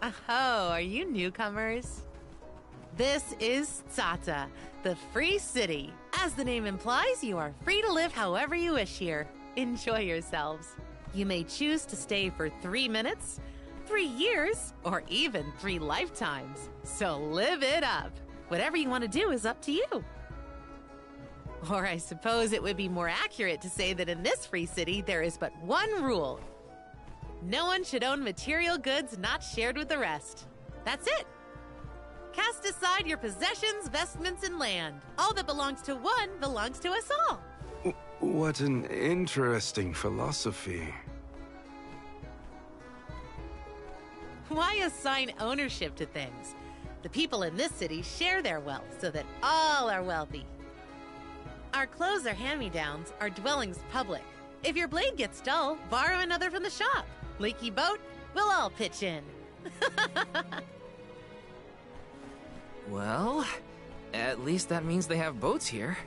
Oh, are you newcomers? This is Tsata, the free city. As the name implies, you are free to live however you wish here. Enjoy yourselves. You may choose to stay for 3 minutes, 3 years, or even 3 lifetimes. So live it up. Whatever you want to do is up to you. Or I suppose it would be more accurate to say that in this free city, there is but one rule. No one should own material goods not shared with the rest. That's it. Cast aside your possessions, vestments, and land. All that belongs to one belongs to us all. What an interesting philosophy. Why assign ownership to things? The people in this city share their wealth so that all are wealthy. Our clothes are hand-me-downs, our dwellings public. If your blade gets dull, borrow another from the shop. Leaky boat, we'll all pitch in. Well, at least that means they have boats here.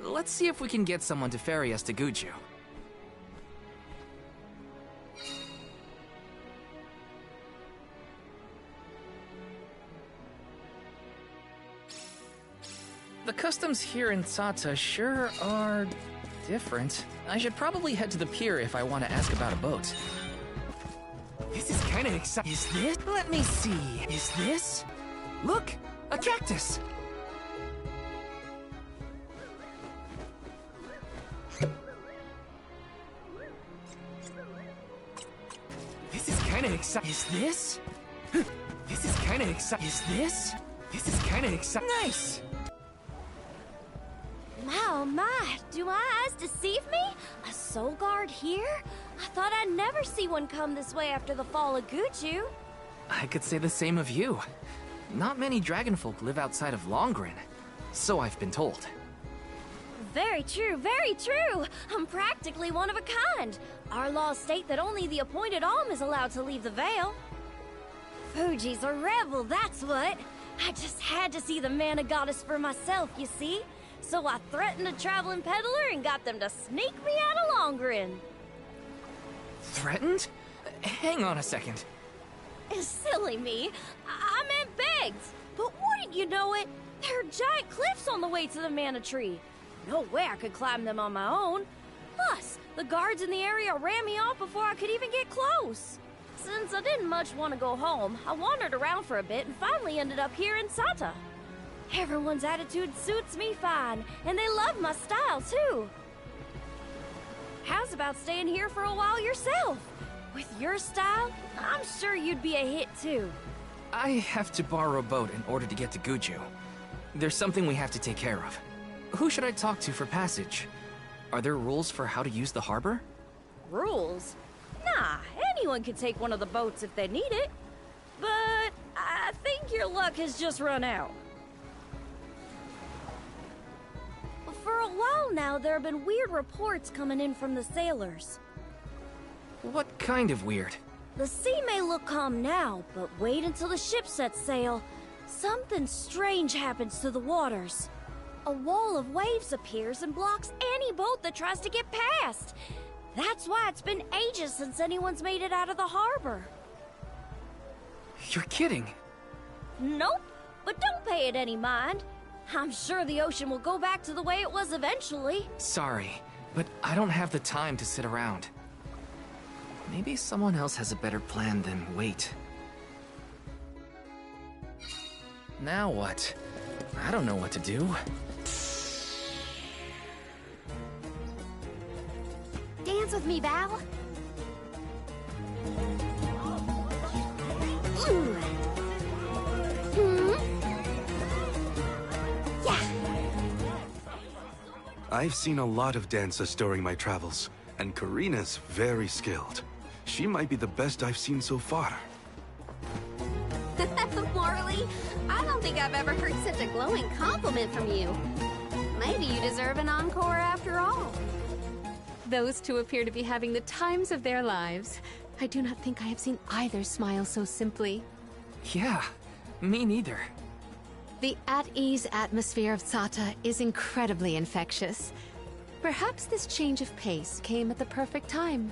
Let's see if we can get someone to ferry us to Guju. The customs here in Tsata sure are different. I should probably head to the pier if I want to ask about a boat. This is kind of exciting. Is this? Let me see. Is this? Look! A cactus! This is kind of exciting. Is this? This is kind of exciting. Is this? This is kind of exciting. Nice! My, do my eyes deceive me? A soul guard here? I thought I'd never see one come this way after the fall of Guju. I could say the same of you. Not many dragonfolk live outside of Longren, so I've been told. Very true, very true! I'm practically one of a kind. Our laws state that only the appointed Alm is allowed to leave the Vale. Fuji's a rebel, that's what. I just had to see the mana goddess for myself, you see? So I threatened a traveling peddler and got them to sneak me out of Longren. Threatened? Hang on a second. Silly me. I meant begged. But wouldn't you know it? There are giant cliffs on the way to the mana tree. No way I could climb them on my own. Plus, the guards in the area ran me off before I could even get close. Since I didn't much want to go home, I wandered around for a bit and finally ended up here in Tsata. Everyone's attitude suits me fine, and they love my style, too. How's about staying here for a while yourself? With your style, I'm sure you'd be a hit, too. I have to borrow a boat in order to get to Guju. There's something we have to take care of. Who should I talk to for passage? Are there rules for how to use the harbor? Rules? Nah, anyone could take one of the boats if they need it. But I think your luck has just run out. For a while now, there have been weird reports coming in from the sailors. What kind of weird? The sea may look calm now, but wait until the ship sets sail. Something strange happens to the waters. A wall of waves appears and blocks any boat that tries to get past. That's why it's been ages since anyone's made it out of the harbor. You're kidding. Nope, but don't pay it any mind. I'm sure the ocean will go back to the way it was eventually. Sorry, but I don't have the time to sit around. Maybe someone else has a better plan than wait. Now what? I don't know what to do. Dance with me, Val. I've seen a lot of dancers during my travels, and Karina's very skilled. She might be the best I've seen so far. Morley, I don't think I've ever heard such a glowing compliment from you. Maybe you deserve an encore after all. Those two appear to be having the times of their lives. I do not think I have seen either smile so simply. Yeah, me neither. The at-ease atmosphere of Tsata is incredibly infectious. Perhaps this change of pace came at the perfect time.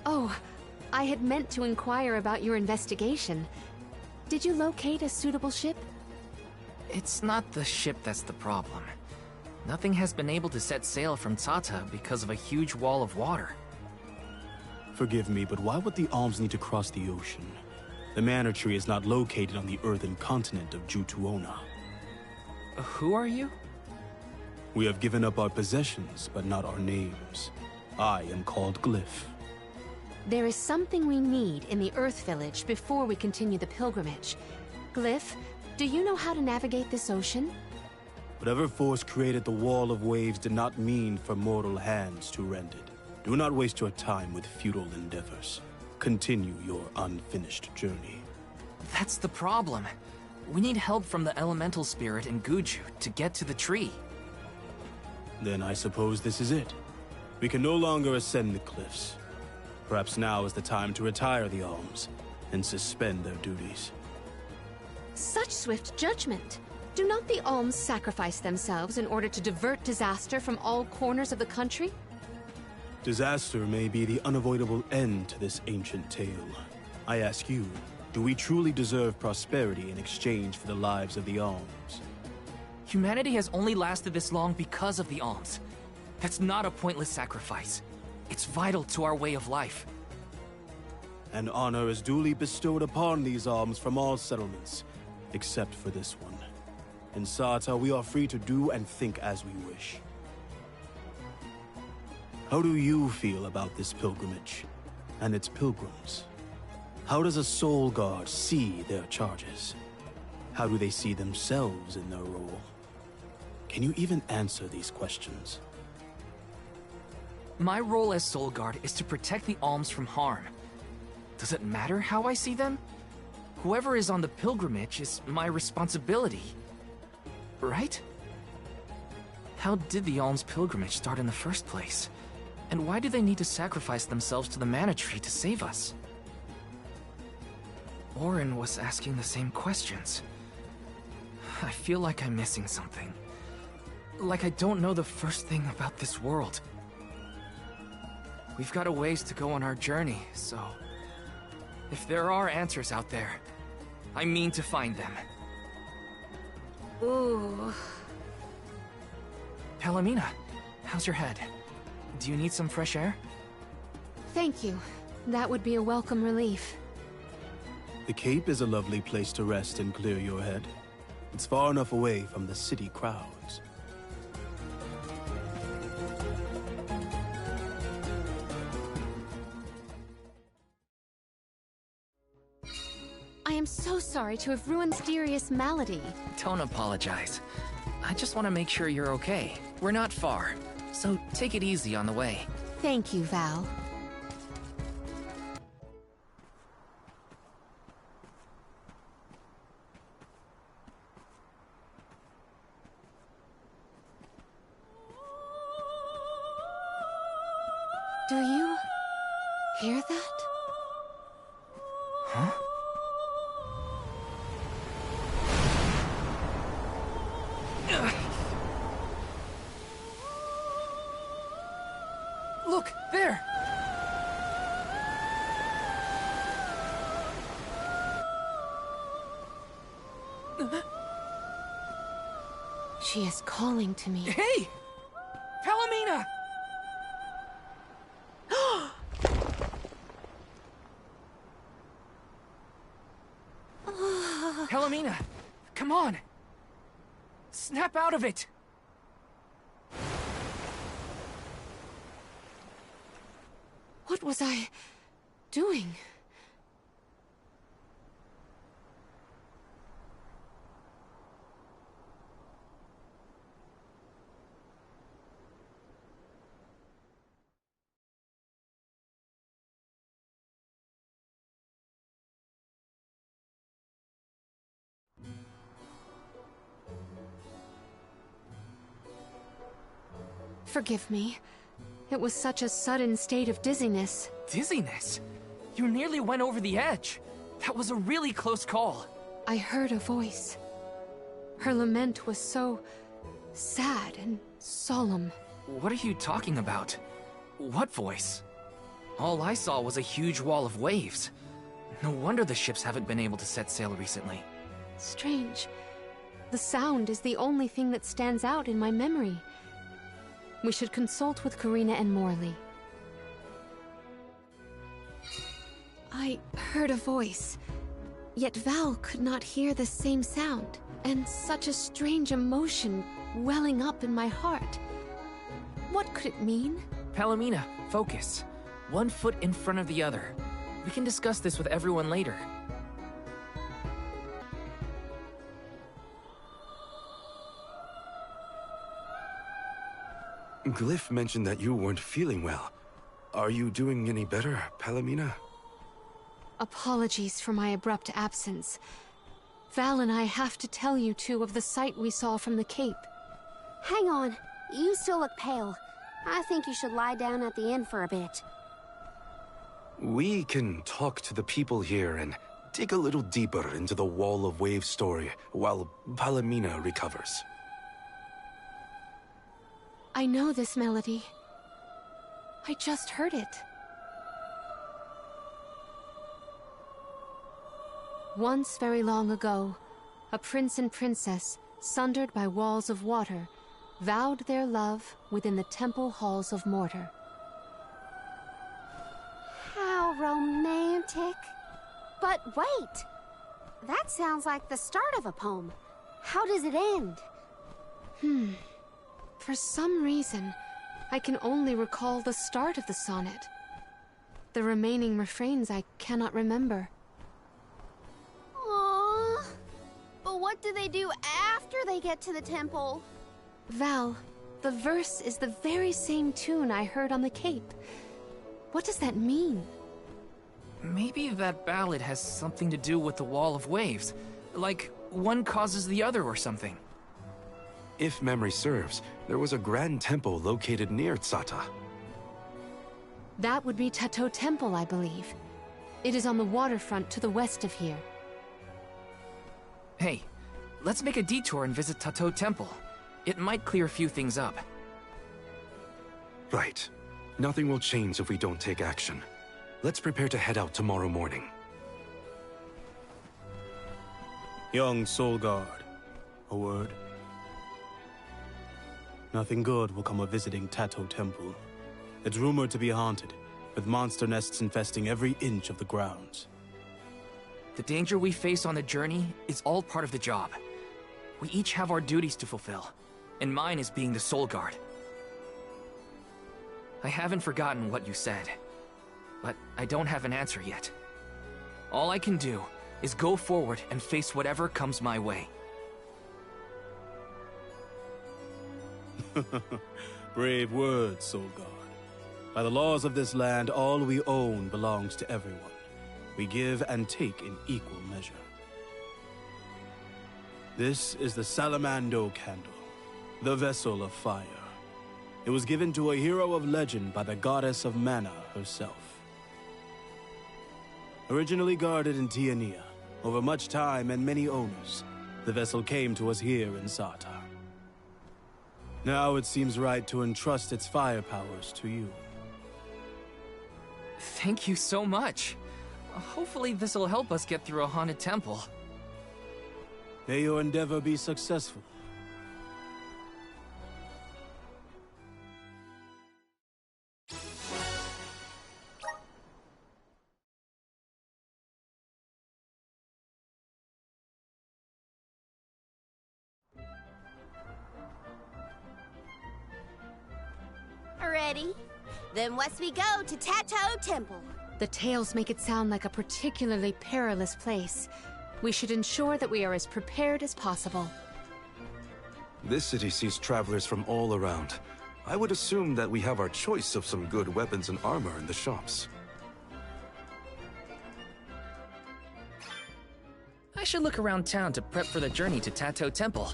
Oh, I had meant to inquire about your investigation. Did you locate a suitable ship? It's not the ship that's the problem. Nothing has been able to set sail from Tata because of a huge wall of water. Forgive me, but why would the alms need to cross the ocean? The Manor Tree is not located on the earthen continent of Jutuona. Who are you? We have given up our possessions, but not our names. I am called Glyph. There is something we need in the Earth Village before we continue the pilgrimage. Glyph, do you know how to navigate this ocean? Whatever force created the wall of waves did not mean for mortal hands to rend it. Do not waste your time with futile endeavors. Continue your unfinished journey. That's the problem. We need help from the elemental spirit in Guju to get to the tree. Then I suppose this is it. We can no longer ascend the cliffs. Perhaps now is the time to retire the alms and suspend their duties. Such swift judgment! Do not the alms sacrifice themselves in order to divert disaster from all corners of the country? Disaster may be the unavoidable end to this ancient tale. I ask you, do we truly deserve prosperity in exchange for the lives of the alms? Humanity has only lasted this long because of the alms. That's not a pointless sacrifice. It's vital to our way of life. And honor is duly bestowed upon these alms from all settlements, except for this one. In Sata, we are free to do and think as we wish. How do you feel about this pilgrimage and its pilgrims? How does a soul guard see their charges? How do they see themselves in their role? Can you even answer these questions? My role as Soul Guard is to protect the alms from harm. Does it matter how I see them? Whoever is on the pilgrimage is my responsibility. Right? How did the alms pilgrimage start in the first place? And why do they need to sacrifice themselves to the Mana Tree to save us? Orin was asking the same questions. I feel like I'm missing something. Like I don't know the first thing about this world. We've got a ways to go on our journey, so... if there are answers out there, I mean to find them. Ooh. Palomina, how's your head? Do you need some fresh air? Thank you. That would be a welcome relief. The Cape is a lovely place to rest and clear your head. It's far enough away from the city crowds. I am so sorry to have ruined mysterious malady. Don't apologize. I just want to make sure you're okay. We're not far, so take it easy on the way. Thank you, Val. Do you hear that? Huh? Look, there! She is calling to me. Hey! Palomina! Palomina, come on! Snap out of it! What was I doing? Forgive me. It was such a sudden state of dizziness. Dizziness? You nearly went over the edge. That was a really close call. I heard a voice. Her lament was so sad and solemn. What are you talking about? What voice? All I saw was a huge wall of waves. No wonder the ships haven't been able to set sail recently. Strange. The sound is the only thing that stands out in my memory. We should consult with Karina and Morley. I heard a voice, yet Val could not hear the same sound, and such a strange emotion welling up in my heart. What could it mean? Palomina, focus. One foot in front of the other. We can discuss this with everyone later. Glyph mentioned that you weren't feeling well. Are you doing any better, Palomina? Apologies for my abrupt absence. Val and I have to tell you two of the sight we saw from the Cape. Hang on. You still look pale. I think you should lie down at the inn for a bit. We can talk to the people here and dig a little deeper into the Wall of Waves story while Palomina recovers. I know this melody. I just heard it. Once very long ago, a prince and princess, sundered by walls of water, vowed their love within the temple halls of Mortar. How romantic. But wait! That sounds like the start of a poem. How does it end? For some reason, I can only recall the start of the sonnet. The remaining refrains I cannot remember. Aww. But what do they do after they get to the temple? Val, the verse is the very same tune I heard on the Cape. What does that mean? Maybe that ballad has something to do with the Wall of Waves. Like, one causes the other or something. If memory serves, there was a grand temple located near Tsata. That would be Tato Temple, I believe. It is on the waterfront to the west of here. Hey, let's make a detour and visit Tato Temple. It might clear a few things up. Right. Nothing will change if we don't take action. Let's prepare to head out tomorrow morning. Young Soul Guard, a word? Nothing good will come of visiting Tato Temple. It's rumored to be haunted, with monster nests infesting every inch of the grounds. The danger we face on the journey is all part of the job. We each have our duties to fulfill, and mine is being the Soul Guard. I haven't forgotten what you said, but I don't have an answer yet. All I can do is go forward and face whatever comes my way. Brave words, Soul Guard. By the laws of this land, all we own belongs to everyone. We give and take in equal measure. This is the Salamando Candle, the vessel of fire. It was given to a hero of legend by the goddess of mana herself. Originally guarded in Tiania, over much time and many owners, the vessel came to us here in Tsata. Now it seems right to entrust its fire powers to you. Thank you so much. Hopefully this'll help us get through a haunted temple. May your endeavor be successful. Ready? Then west we go to Tato Temple. The tales make it sound like a particularly perilous place. We should ensure that we are as prepared as possible. This city sees travelers from all around. I would assume that we have our choice of some good weapons and armor in the shops. I should look around town to prep for the journey to Tato Temple.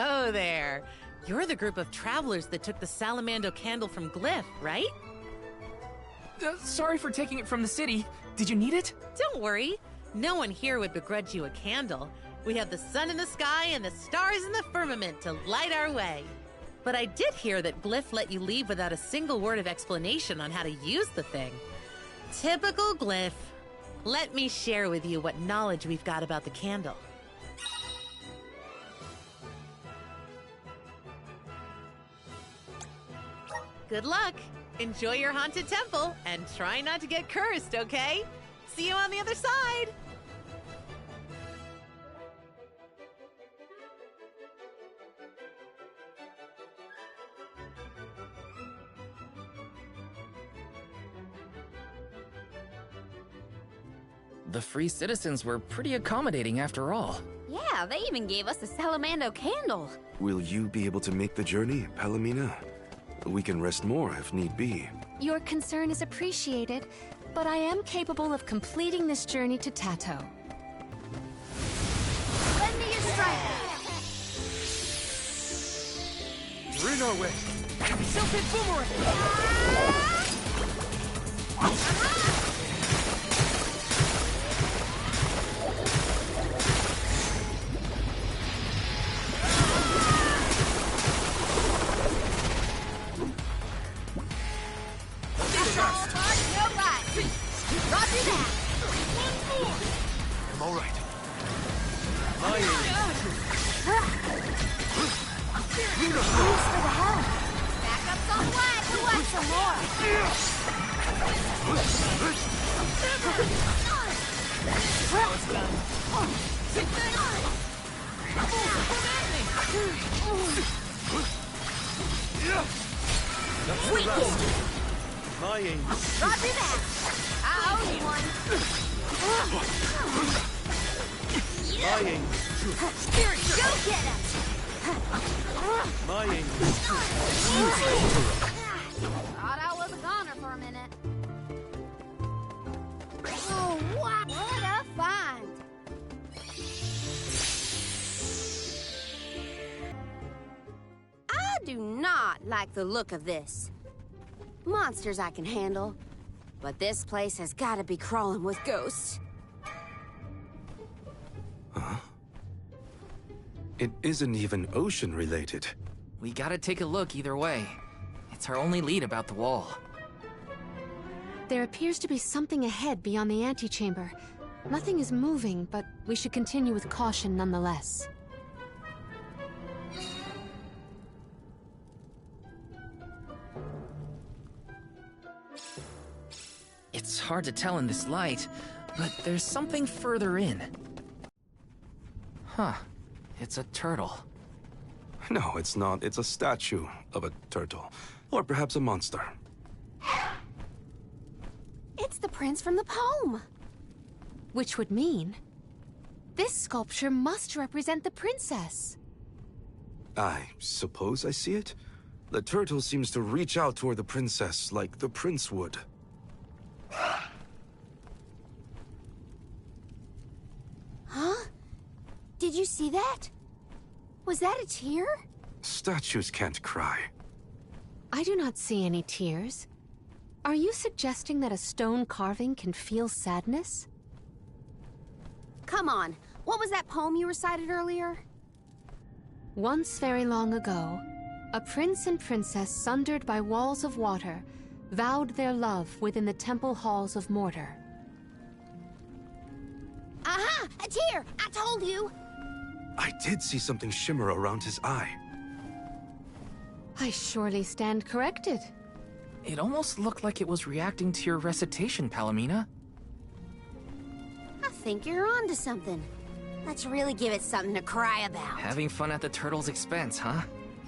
Oh, there. You're the group of travelers that took the Salamando candle from Glyph, right? Sorry for taking it from the city. Did you need it? Don't worry. No one here would begrudge you a candle. We have the sun in the sky and the stars in the firmament to light our way. But I did hear that Glyph let you leave without a single word of explanation on how to use the thing. Typical Glyph. Let me share with you what knowledge we've got about the candle. Good luck. Enjoy your haunted temple and try not to get cursed, okay? See you on the other side. The free citizens were pretty accommodating after all. Yeah, they even gave us the Salamando candle. Will you be able to make the journey, Palomina? We can rest more if need be. Your concern is appreciated, but I am capable of completing this journey to Tato. Lend me your strength. We're in our way. Tilted boomerang! I'm all right. Thanks for the help. Backup's on the way. Who wants some more? My aim. Roger that. I owe you one. My aim. Go get him. My aim. Thought I was a goner for a minute. Oh, wow. What a find. I do not like the look of this. Monsters I can handle, but this place has got to be crawling with ghosts. It isn't even ocean-related. We gotta take a look either way. It's our only lead about the wall. There appears to be something ahead beyond the antechamber. Nothing is moving, but we should continue with caution nonetheless. It's hard to tell in this light, but there's something further in. Huh. It's a turtle. No, it's not. It's a statue of a turtle. Or perhaps a monster. It's the prince from the poem. Which would mean this sculpture must represent the princess. I suppose I see it. The turtle seems to reach out toward the princess like the prince would. Huh? Did you see that? Was that a tear? Statues can't cry. I do not see any tears. Are you suggesting that a stone carving can feel sadness? Come on. What was that poem you recited earlier? Once very long ago, a prince and princess sundered by walls of water vowed their love within the temple halls of Mortar. Aha! A tear! I told you! I did see something shimmer around his eye. I surely stand corrected. It almost looked like it was reacting to your recitation, Palomina. I think you're onto something. Let's really give it something to cry about. Having fun at the turtle's expense, huh?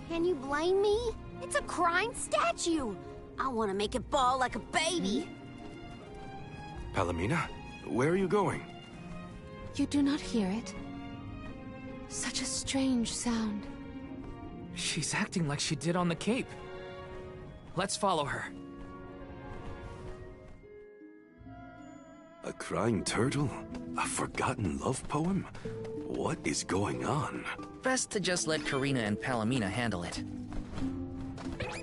Can you blame me? It's a crying statue. I want to make it bawl like a baby. Palomina, where are you going? You do not hear it? Such a strange sound. She's acting like she did on the Cape. Let's follow her. A crying turtle? A forgotten love poem? What is going on? Best to just let Karina and Palomina handle it.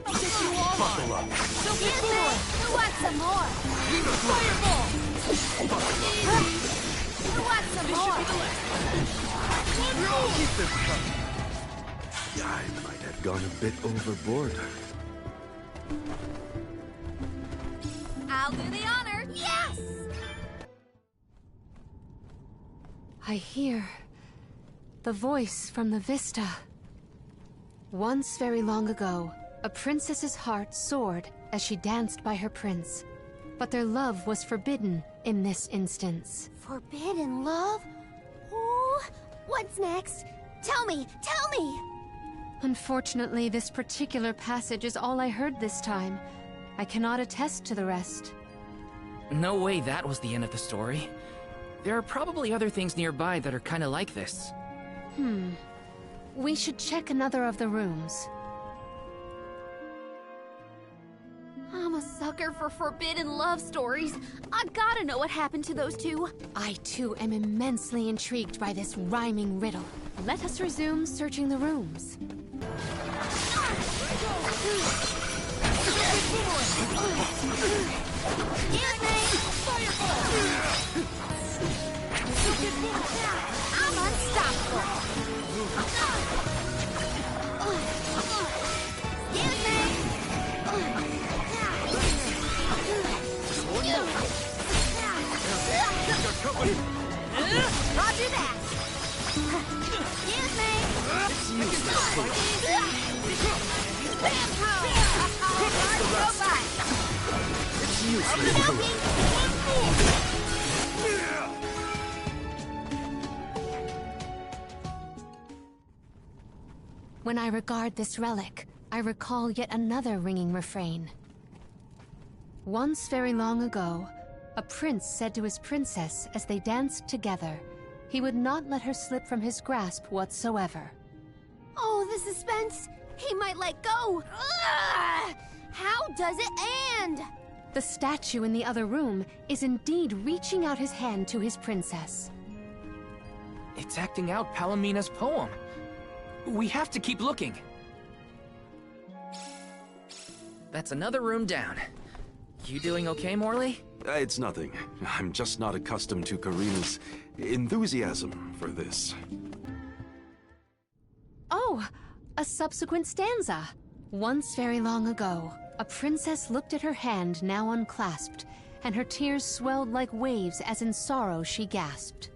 Buckle up. Who wants some more? Fireball! Who wants some more? I might have gone a bit overboard. I'll do the honor. Yes! I hear the voice from the vista. Once very long ago, a princess's heart soared as she danced by her prince. But their love was forbidden in this instance. Forbidden love? Ooh, what's next? Tell me, tell me! Unfortunately, this particular passage is all I heard this time. I cannot attest to the rest. No way that was the end of the story. There are probably other things nearby that are kinda like this. We should check another of the rooms. I'm a sucker for forbidden love stories. I gotta know what happened to those two. I too am immensely intrigued by this rhyming riddle. Let us resume searching the rooms. I'm unstoppable. Roger that. Excuse me. When I regard this relic, I recall yet another ringing refrain. Once very long ago, a prince said to his princess as they danced together, he would not let her slip from his grasp whatsoever. Oh, the suspense. He might let go. Ugh! How does it end? The statue in the other room is indeed reaching out his hand to his princess. It's acting out Palomina's poem. We have to keep looking. That's another room down. You doing okay, Morley? It's nothing. I'm just not accustomed to Karina's enthusiasm for this. Oh, a subsequent stanza. Once very long ago, a princess looked at her hand now unclasped, and her tears swelled like waves as in sorrow she gasped.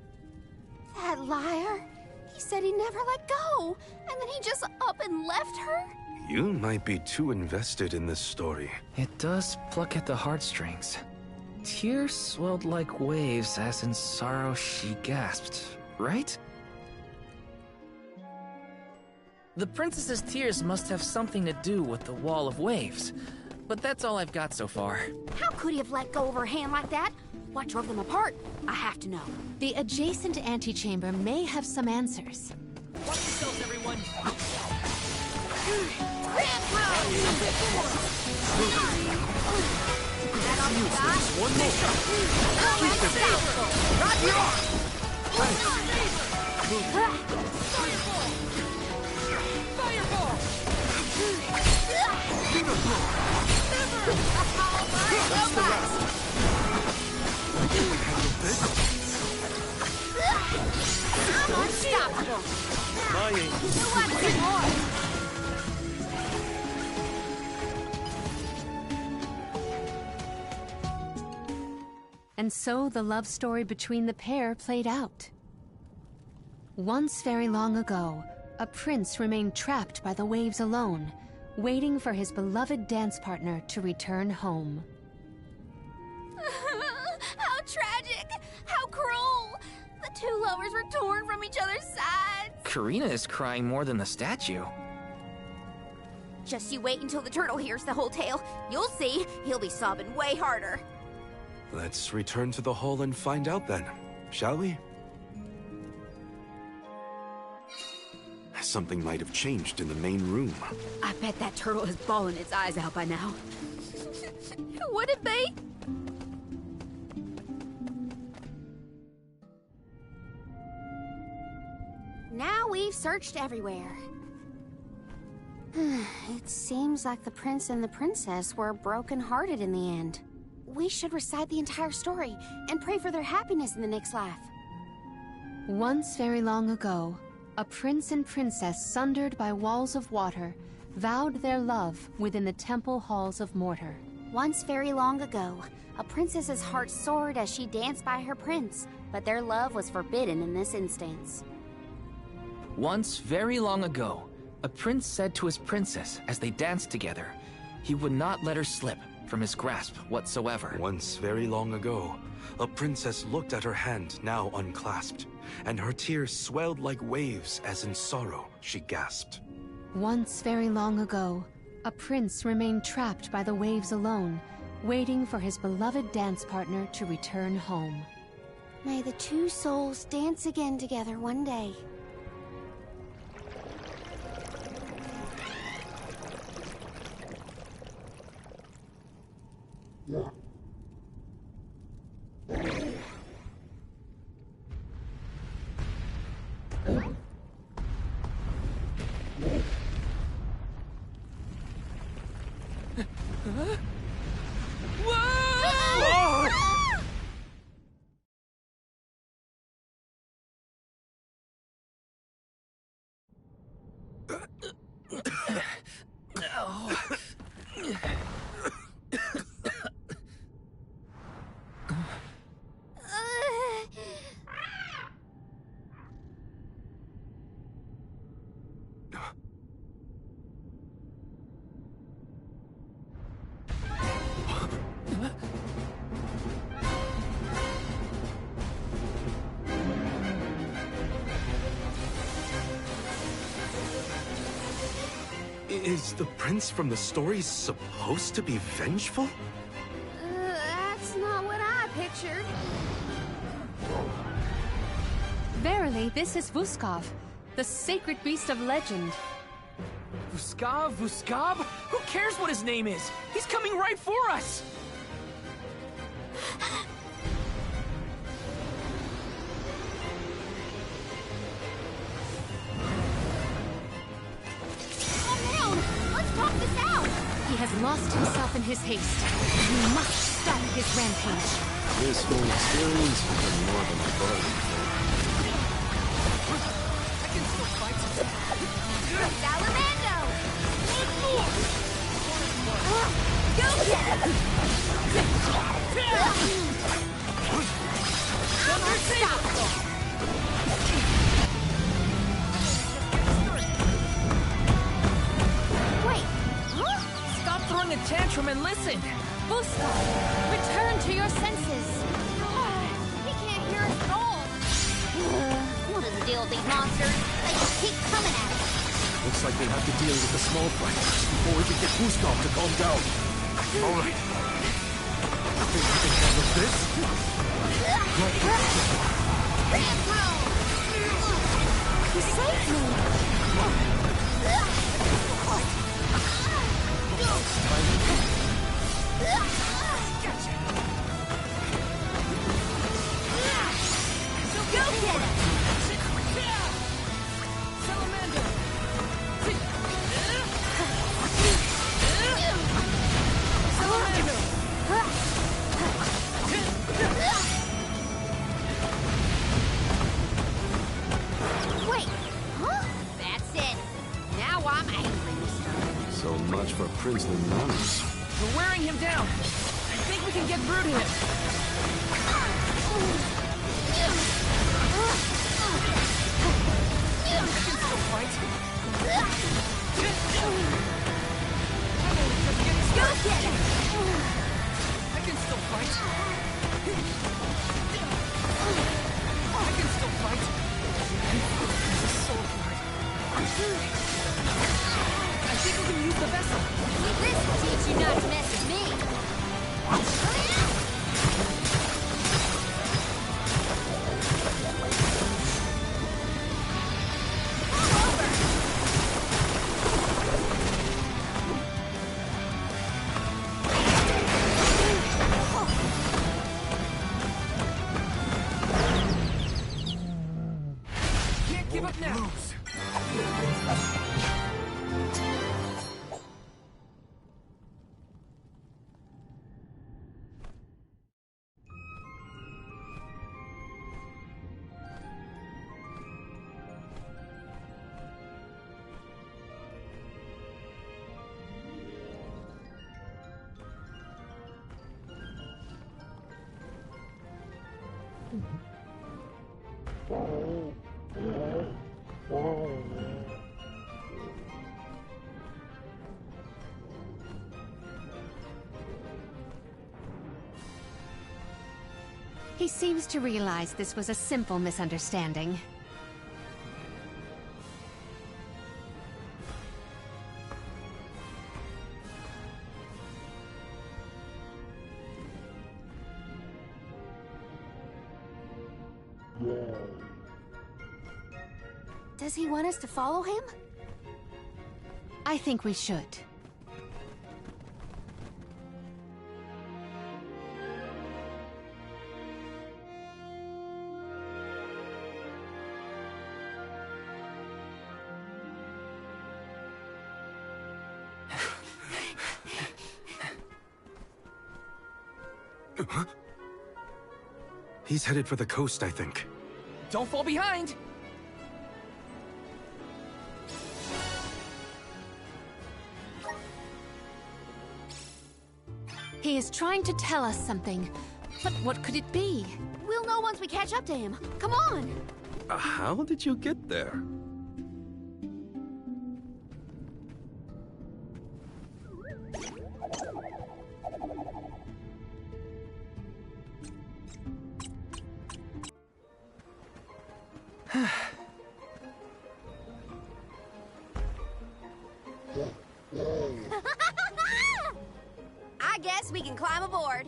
That liar. He said he never let go, and then he just up and left her? You might be too invested in this story. It does pluck at the heartstrings. Tears swelled like waves as in sorrow she gasped, right? The princess's tears must have something to do with the wall of waves, but that's all I've got so far. How could he have let go of her hand like that? What drove them apart? I have to know. The adjacent antechamber may have some answers. Watch yourselves, everyone! One I'm unstoppable. Who wants some more? And so the love story between the pair played out. Once very long ago, a prince remained trapped by the waves alone, waiting for his beloved dance partner to return home. How tragic! How cruel! The two lovers were torn from each other's sides! Karina is crying more than the statue. Just you wait until the turtle hears the whole tale. You'll see, he'll be sobbing way harder. Let's return to the hall and find out then, shall we? Something might have changed in the main room. I bet that turtle is bawling its eyes out by now. Who would it be? we've searched everywhere. It seems like the prince and the princess were broken-hearted in the end. We should recite the entire story and pray for their happiness in the next life. Once very long ago, a prince and princess sundered by walls of water vowed their love within the temple halls of Mortar. Once very long ago, a princess's heart soared as she danced by her prince, but their love was forbidden in this instance. Once, very long ago, a prince said to his princess as they danced together, he would not let her slip from his grasp whatsoever. Once very long ago, a princess looked at her hand now unclasped, and her tears swelled like waves as in sorrow she gasped. Once very long ago, a prince remained trapped by the waves alone, waiting for his beloved dance partner to return home. May the two souls dance again together one day. Is the prince from the story supposed to be vengeful? That's not what I pictured. Verily, this is Vuskov, the sacred beast of legend. Vuskav? Vuskab? Who cares what his name is? He's coming right for us! He has lost himself in his haste. We must stop his rampage. This whole experience has been more than I thought it would I can still fight. Salamando! Go get him! Wait, Stop throwing a tantrum and listen! Vuskov, return to your senses. he can't hear us at all. What is the deal with these monsters? They just keep coming at us. Looks like they have to deal with the small fight before we can get Vuskov to calm down. All right. Think you can handle this? He saved me. So go get him! Wait, huh? That's it. Now I'm angry, mister. So much for princely manners. We're wearing him down! I think we can get through to him! I can still fight! Go get him! I can still fight! I can still fight! This is so hard. I think we can use the vessel! This will teach you not to mess with me! Can't give up now! He seems to realize this was a simple misunderstanding. Does he want us to follow him? I think we should. He's headed for the coast, I think. Don't fall behind! He is trying to tell us something, but what could it be? We'll know once we catch up to him. Come on! How did you get there? I guess we can climb aboard.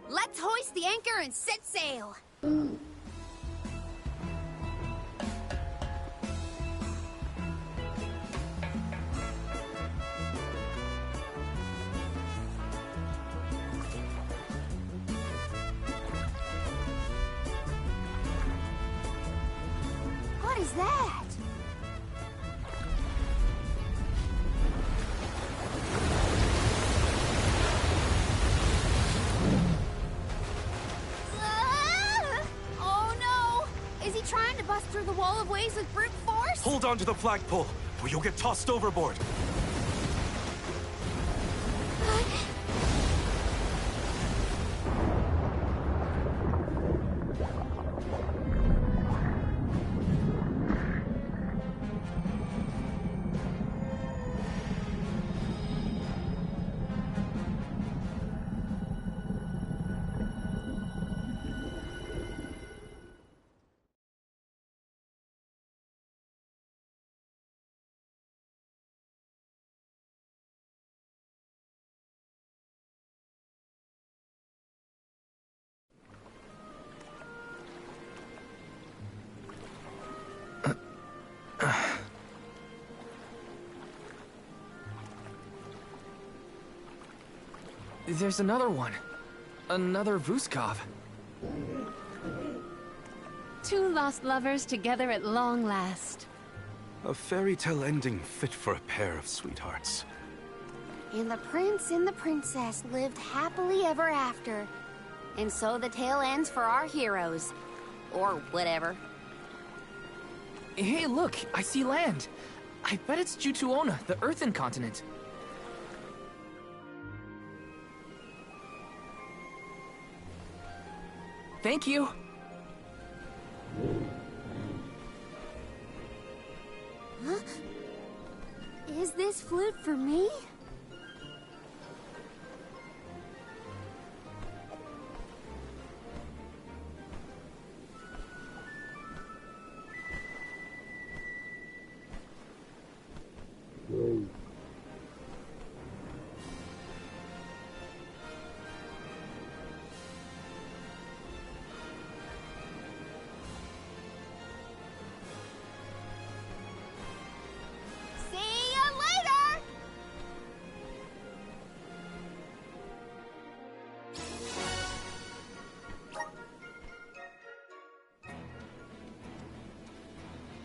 Let's hoist the anchor and set sail. What is that? Ah! Oh no! Is he trying to bust through the wall of waves with brute force? Hold on to the flagpole, or you'll get tossed overboard. There's another one. Another Vuskov. Two lost lovers together at long last. A fairy tale ending fit for a pair of sweethearts. And the prince and the princess lived happily ever after. And so the tale ends for our heroes. Or whatever. Hey, look! I see land! I bet it's Jutuona, the Earthen continent. Thank you! Huh? Is this flute for me?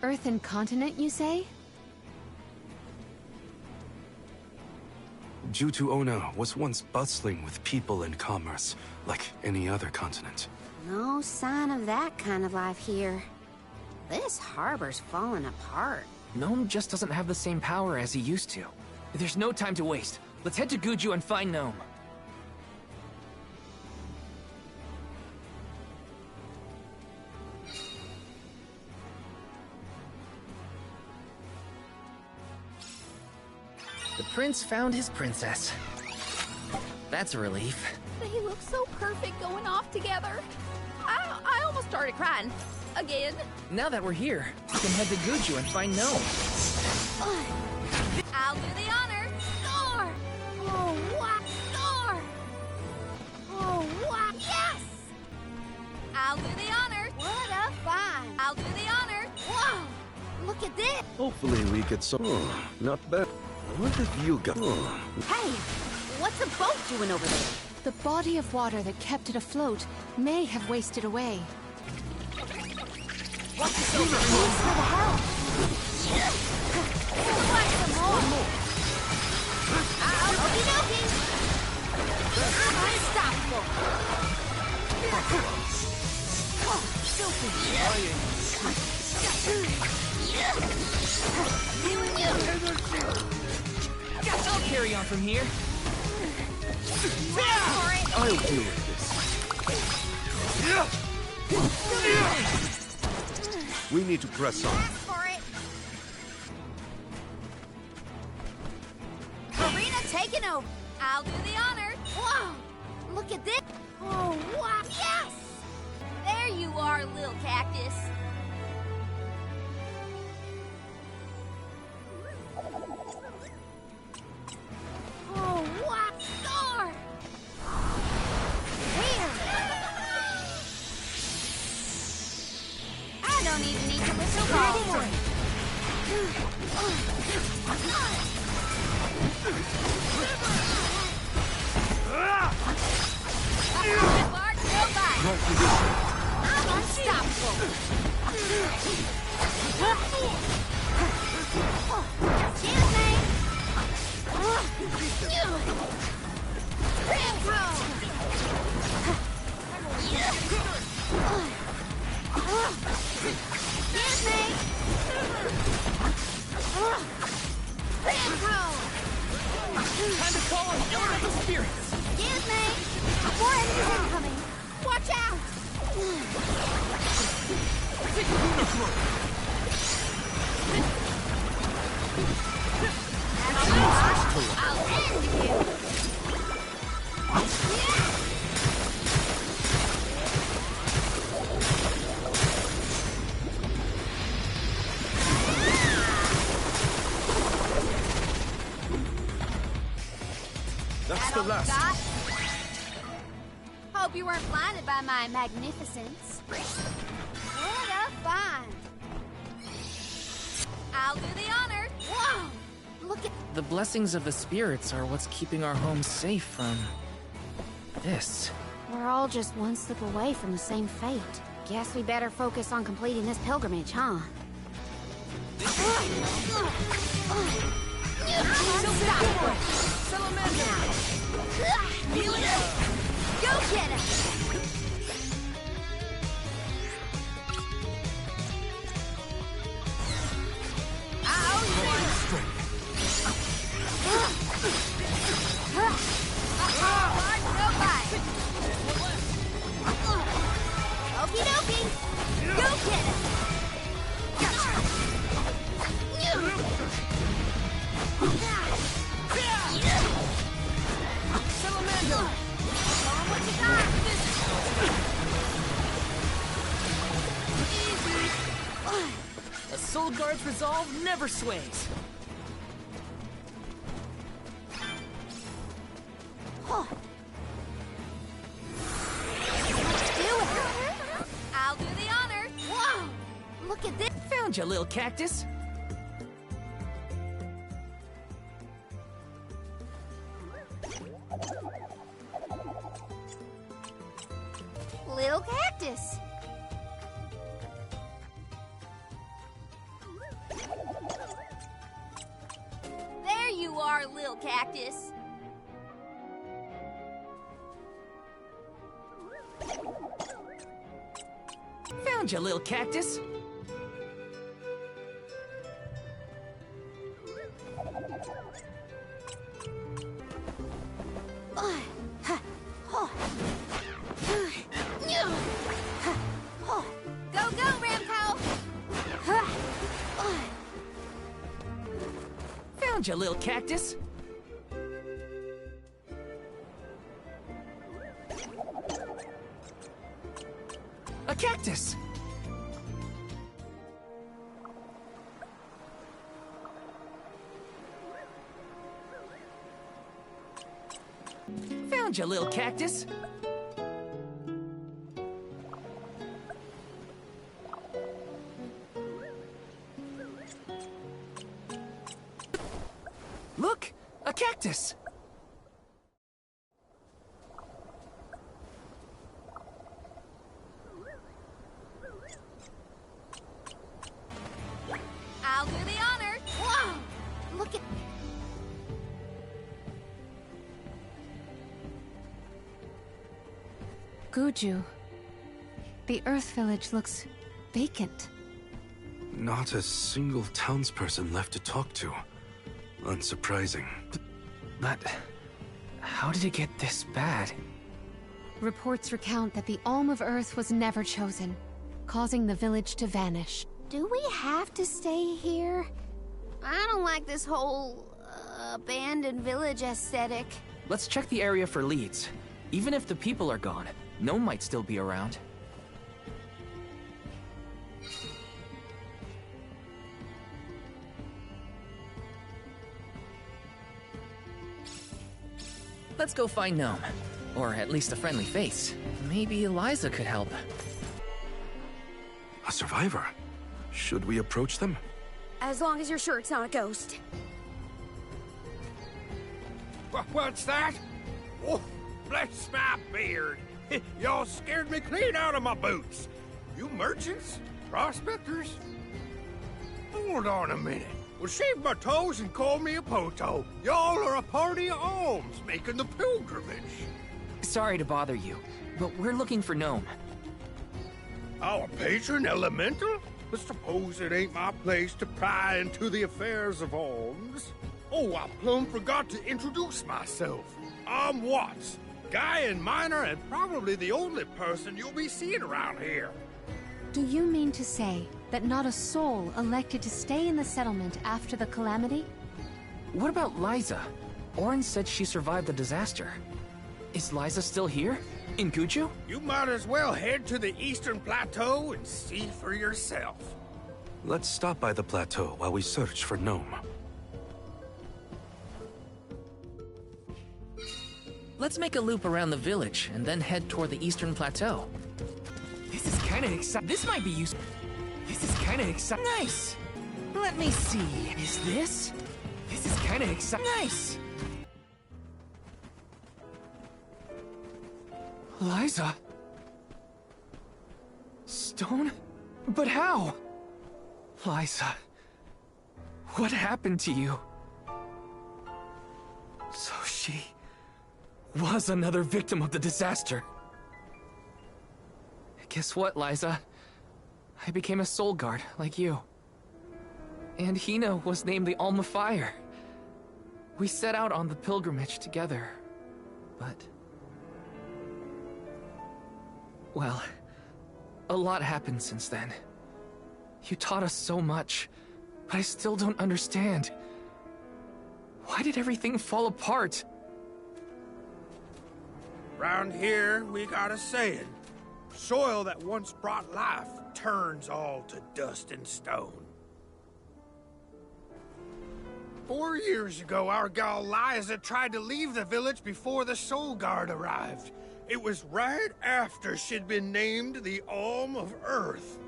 Earthen continent, you say? Jutuona was once bustling with people and commerce, like any other continent. No sign of that kind of life here. This harbor's falling apart. Gnome just doesn't have the same power as he used to. There's no time to waste. Let's head to Guju and find Gnome. The prince found his princess. That's a relief. They look so perfect going off together. I almost started crying. Again. Now that we're here, we can head to Guju and find Gnome. I'll do the honor. Score! Oh, what? Score! Oh, what? Yes! I'll do the honor. What a find. I'll do the honor. Whoa! Look at this. Hopefully we get some... Oh, not bad. What have you got? Oh. Hey, what's a boat doing over there? The body of water that kept it afloat may have wasted away. What's for the hell? Like some more. Okie dokie. I'm unstoppable. I'll carry on from here. I'll deal with this. We need to press on. Arena taking over. I'll do the honor. Whoa! Look at this. Oh, wow. Yes! There you are, little cactus. Oh, wow! Score! Here! I don't even need to whistle ball. Bart, no bite. I'm unstoppable. Excuse me. Retro. Excuse me. Retro. Time to call on elemental spirits. Excuse me! More enemies incoming! Watch out! I'll end you! That's the last. Hope you weren't blinded by my magnificence. What a find! I'll do the honor. Whoa! Look at The blessings of the spirits are what's keeping our home safe from... this. We're all just one slip away from the same fate. Guess we better focus on completing this pilgrimage, huh? Unstoppable! Go get it! Okie dokie! Go get it! Salamandra! What you got? A soul guard's resolve never sways. Huh. Let's do it! I'll do the honor! Whoa! Look at this! Found you, little cactus. Little cactus! There you are, little cactus! Found you, little cactus. Found you, little cactus. A cactus! Found you, little cactus. Look! A cactus! I'll do the honor. Whoa! Look at... Guju. The Earth Village looks vacant. Not a single townsperson left to talk to. Unsurprising. But how did it get this bad? Reports recount that the Alm of Earth was never chosen, causing the village to vanish. Do we have to stay here? I don't like this whole abandoned village aesthetic. Let's check the area for leads. Even if the people are gone, Gnome might still be around. Let's go find Gnome. Or at least a friendly face. Maybe Eliza could help. A survivor? Should we approach them? As long as you're sure it's not a ghost. What's that? Oh, bless my beard. Y'all scared me clean out of my boots. You merchants? Prospectors? Hold on a minute. Well, shave my toes and call me a poto. Y'all are a party of alms making the pilgrimage. Sorry to bother you, but we're looking for Gnome. Our patron elemental? But suppose it ain't my place to pry into the affairs of alms. Oh, I plumb forgot to introduce myself. I'm Watts, Gaian Miner, and probably the only person you'll be seeing around here. Do you mean to say that not a soul elected to stay in the settlement after the calamity? What about Liza? Orin said she survived the disaster. Is Liza still here? In Guju? You might as well head to the Eastern Plateau and see for yourself. Let's stop by the plateau while we search for Gnome. Let's make a loop around the village and then head toward the Eastern Plateau. This is kinda exciting. This might be useful. This is kinda exciting. Nice! Let me see. Is this? This is kinda exciting. Nice! Liza? Stone? But how? Liza, what happened to you? So she was another victim of the disaster. Guess what, Liza? I became a soul guard, like you. And Hina was named the Alm of Fire. We set out on the pilgrimage together, but... well, a lot happened since then. You taught us so much, but I still don't understand. Why did everything fall apart? Round here, we got a saying. Soil that once brought life turns all to dust and stone. 4 years ago, our gal Liza tried to leave the village before the Soul Guard arrived. It was right after she'd been named the Alm of Earth.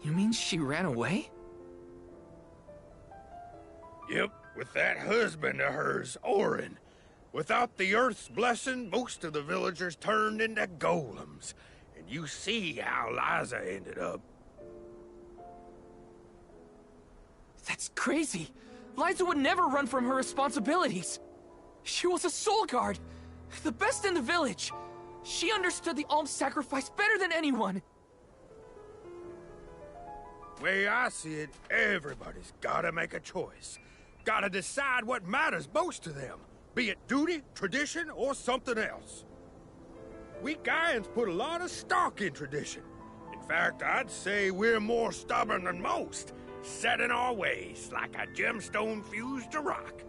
You mean she ran away? Yep, with that husband of hers, Orin. Without the Earth's blessing, most of the villagers turned into golems. And you see how Liza ended up. That's crazy! Liza would never run from her responsibilities! She was a soul guard! The best in the village! She understood the alms sacrifice better than anyone! Way I see it, everybody's gotta make a choice. Gotta decide what matters most to them. Be it duty, tradition, or something else. We Gaians put a lot of stock in tradition. In fact, I'd say we're more stubborn than most. set in our ways like a gemstone fused to rock.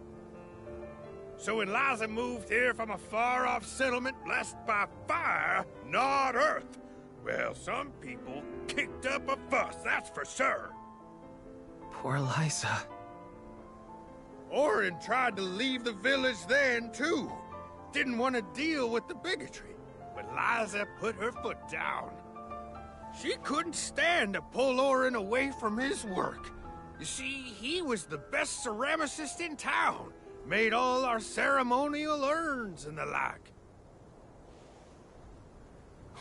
So when Liza moved here from a far-off settlement blessed by fire, not earth, well, some people kicked up a fuss, that's for sure. Poor Liza. Orin tried to leave the village then, too. Didn't want to deal with the bigotry, but Liza put her foot down. She couldn't stand to pull Orin away from his work. You see, he was the best ceramicist in town. Made all our ceremonial urns and the like.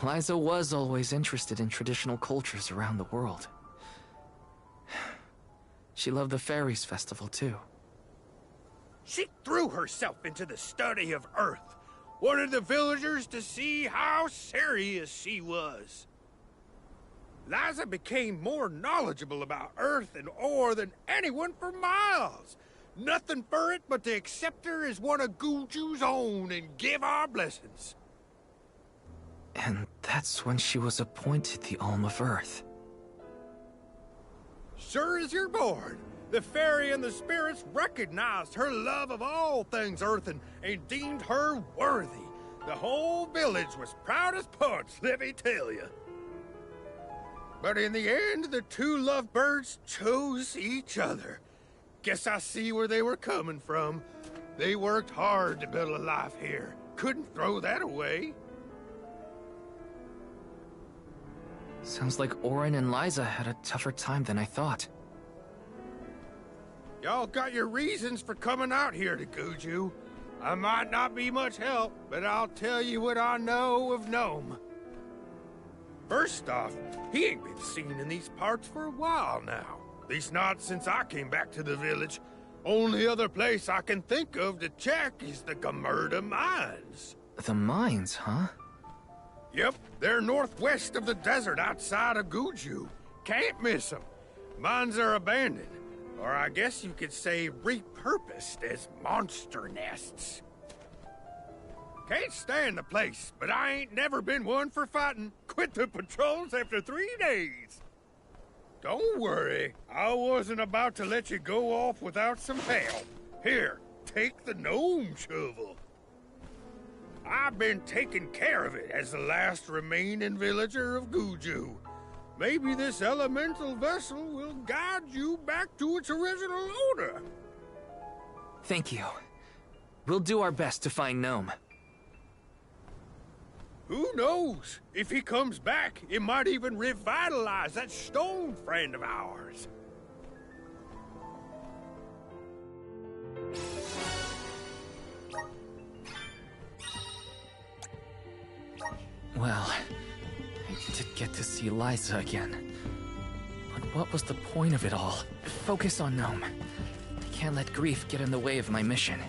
Liza was always interested in traditional cultures around the world. She loved the Fairies Festival, too. She threw herself into the study of Earth. Wanted the villagers to see how serious she was. Liza became more knowledgeable about Earth and ore than anyone for miles. Nothing for it but to accept her as one of Guju's own and give our blessings. And that's when she was appointed the Alm of Earth. Sure as you're born, the fairy and the spirits recognized her love of all things Earth and deemed her worthy. The whole village was proud as punch, let me tell you. But in the end, the two lovebirds chose each other. Guess I see where they were coming from. They worked hard to build a life here. Couldn't throw that away. Sounds like Orin and Liza had a tougher time than I thought. Y'all got your reasons for coming out here to Guju. I might not be much help, but I'll tell you what I know of Gnome. First off, he ain't been seen in these parts for a while now. At least not since I came back to the village. Only other place I can think of to check is the Gamerda Mines. The mines, huh? Yep, they're northwest of the desert outside of Guju. Can't miss them. Mines are abandoned, or I guess you could say repurposed as monster nests. Can't stand the place, but I ain't never been one for fighting. Quit the patrols after 3 days. Don't worry, I wasn't about to let you go off without some help. Here, take the gnome shovel. I've been taking care of it as the last remaining villager of Guju. Maybe this elemental vessel will guide you back to its original owner. Thank you. We'll do our best to find Gnome. Who knows? If he comes back, it might even revitalize that stone friend of ours. Well, I did get to see Liza again. But what was the point of it all? Focus on Gnome. I can't let grief get in the way of my mission.